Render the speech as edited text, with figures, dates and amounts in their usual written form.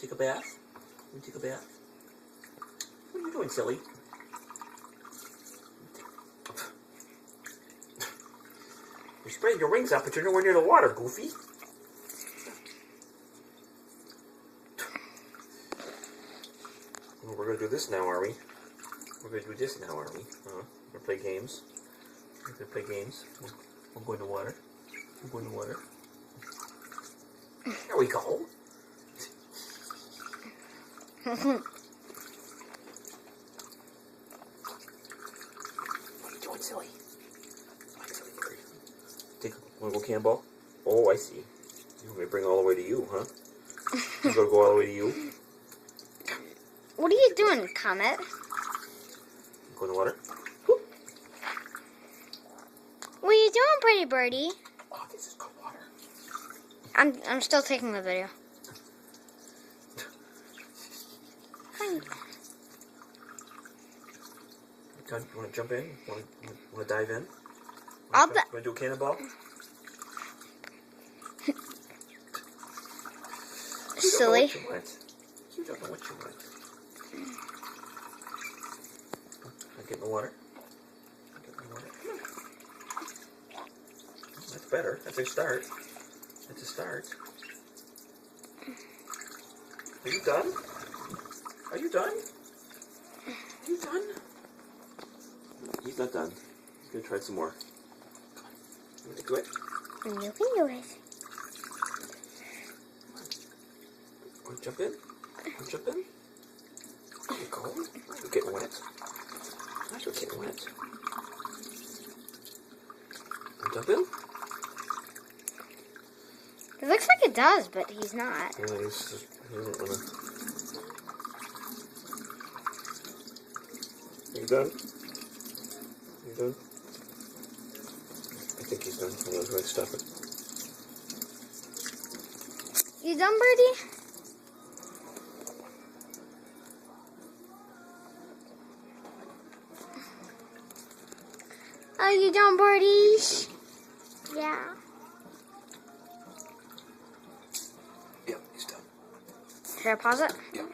Take a bath? You take a bath? What are you doing, silly? You're spraying your rings out, but you're nowhere near the water, Goofy. Well, we're gonna do this now, are we? We're gonna do this now, are we? We're gonna play games. We're gonna play games. We'll go in the water. We'll go in the water. There we go. What are you doing, silly? Wanna go cannonball? Oh, I see. You're gonna bring it all the way to you, huh? You're gonna go all the way to you? What are you doing, Comet? Go in the water? What are you doing, pretty birdie? Oh, this is good water. I'm still taking the video. You wanna jump in? Wanna dive in? I'll Wanna do a cannonball? Silly. You don't know what you want. I get in the water. That's better. That's a start. That's a start. Are you done? Are you done? Are you done? He's not done. He's gonna try some more. Come on. You want to do it? You can do it. Want to jump in? Want to jump in? There you go. You're getting wet. Now you're getting wet. Want to jump in? It looks like it does, but he's not. Yeah, he doesn't wanna. You done? You done? I think he's done. I'm going to stop it. You done, birdie? Are you done, birdies? Yeah. Yep, he's done. Should I pause it? Yep.